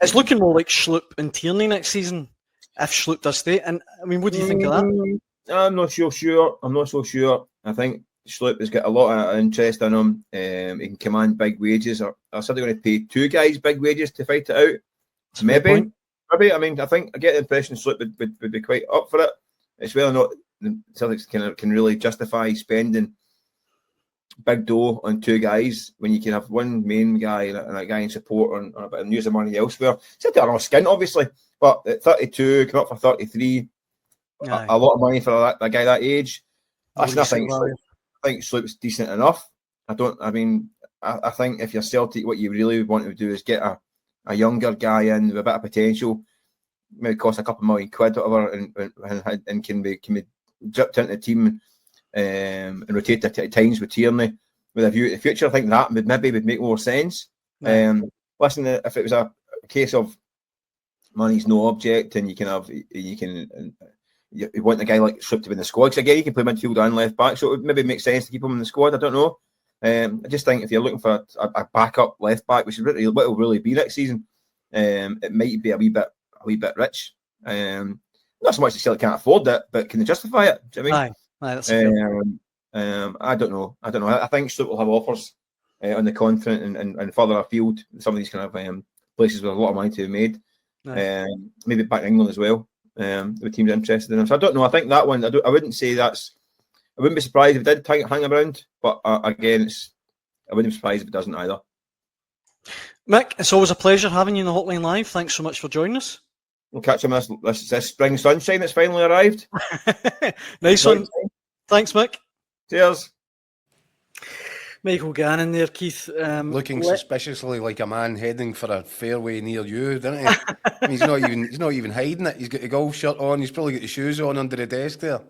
It's looking more like Schlupp and Tierney next season, if Schlupp does stay. And I mean, what do you think of that? I'm not so sure. I think Schlupp has got a lot of interest in him. He can command big wages. Are they going to pay two guys big wages to fight it out? Maybe. I mean, I think I get the impression Schlupp would be quite up for it. It's whether or not the Celtics can really justify spending big dough on two guys when you can have one main guy and a guy in support on a bit and use the money elsewhere. It's a skin, obviously, but at 32, come up for 33, a lot of money for a guy that age. I think Schlupp's decent enough. I think if you're Celtic, what you really want to do is get a younger guy in with a bit of potential, maybe cost a couple of $1 million, whatever, and can be dripped into the team and rotate at times with Tierney with a view to the future. I think that would make more sense. Listen, if it was a case of money's no object and you want a guy like Schlupp to be in the squad, because again, you can play midfield and left back, so it would maybe make sense to keep him in the squad. I don't know. I just think if you're looking for a backup left back, which is what it'll really be next season, it might be a wee bit rich. Not so much the Celtic can't afford it, but can they justify it? Do you know what I mean? That's I don't know. I think Schlupp will have offers on the continent and further afield. Some of these kind of places with a lot of money to be made. Maybe back in England as well. The team's interested in him. So I don't know. I think that one. I wouldn't say that's. I wouldn't be surprised if it did hang around. But again, I wouldn't be surprised if it doesn't either. Mick, it's always a pleasure having you in the Hotline Live. Thanks so much for joining us. We'll catch him this spring sunshine that's finally arrived. Nice one. Thanks, Mick. Cheers. Michael Gannon there, Keith. Looking suspiciously like a man heading for a fairway near you, doesn't he? I mean, he's not even hiding it. He's got a golf shirt on. He's probably got the shoes on under the desk there.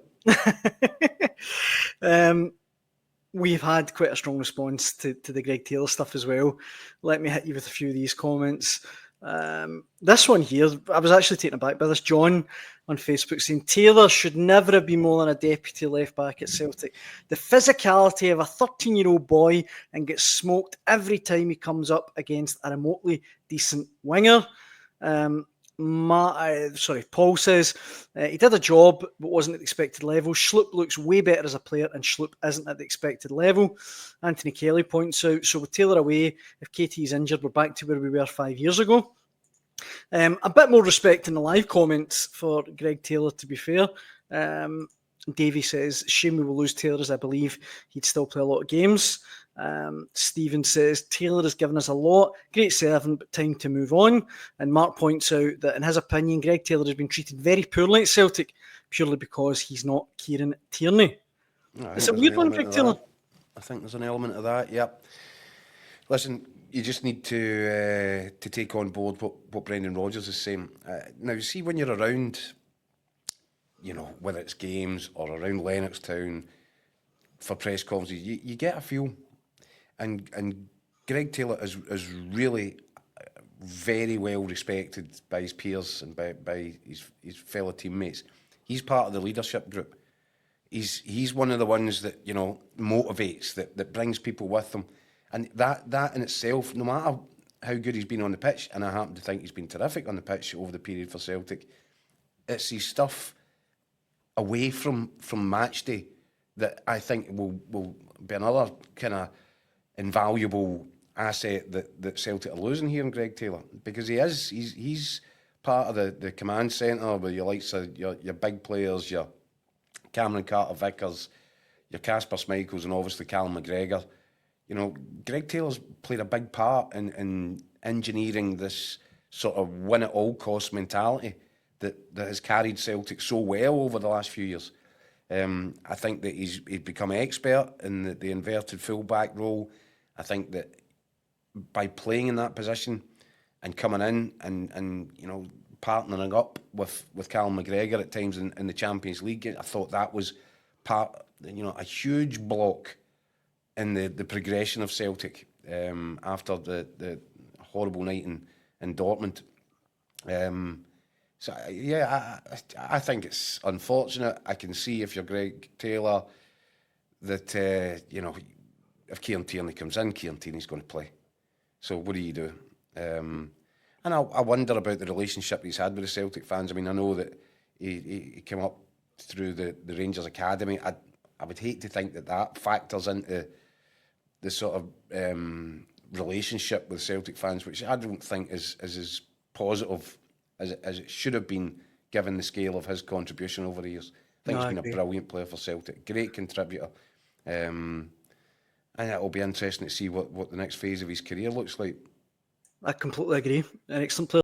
We've had quite a strong response to the Greg Taylor stuff as well. Let me hit you with a few of these comments. This one here, I was actually taken aback by this. John on Facebook saying Taylor should never have been more than a deputy left back at Celtic. The physicality of a 13-year-old boy and gets smoked every time he comes up against a remotely decent winger. Paul says he did a job but wasn't at the expected level. Schlupp looks way better as a player and Schlupp isn't at the expected level. Anthony Kelly points out, so with Taylor away, if KT is injured, we're back to where we were 5 years ago. A bit more respect in the live comments for Greg Taylor, to be fair. Davey says, shame we will lose Taylor, as I believe he'd still play a lot of games. Stephen says, Taylor has given us a lot. Great servant, but time to move on. And Mark points out that in his opinion, Greg Taylor has been treated very poorly at Celtic, purely because he's not Kieran Tierney. It's a weird one, Greg Taylor. I think there's an element of that, yep. Listen, you just need to take on board what Brendan Rodgers is saying. Now, you see, when you're around, whether it's games or around Lennoxtown for press conferences, you get a feel. And Greg Taylor is really very well respected by his peers and by his fellow teammates. He's part of the leadership group. He's one of the ones that motivates, that brings people with him. And that in itself, no matter how good he's been on the pitch, and I happen to think he's been terrific on the pitch over the period for Celtic, it's his stuff away from match day that I think will be another kind of invaluable asset that Celtic are losing here in Greg Taylor, because he's part of the command centre where your likes of your big players, your Cameron Carter-Vickers, your Casper Schmeichels, and obviously Callum McGregor. Greg Taylor's played a big part in engineering this sort of win-at-all-cost mentality that has carried Celtic so well over the last few years. I think that he's become expert in the inverted fullback role. I think that by playing in that position and coming in and partnering up with Callum McGregor at times in the Champions League, I thought that was a huge block in the progression of Celtic after the horrible night in Dortmund. So yeah, I think it's unfortunate. I can see if you're Greg Taylor that if Kieran Tierney comes in, Kieran Tierney's going to play. So what do you do? And I wonder about the relationship he's had with the Celtic fans. I mean, I know that he came up through the Rangers Academy. I would hate to think that factors into the sort of relationship with Celtic fans, which I don't think is as positive as it should have been, given the scale of his contribution over the years. I think he's been a brilliant player for Celtic, great contributor. And it'll be interesting to see what the next phase of his career looks like. I completely agree. An excellent player.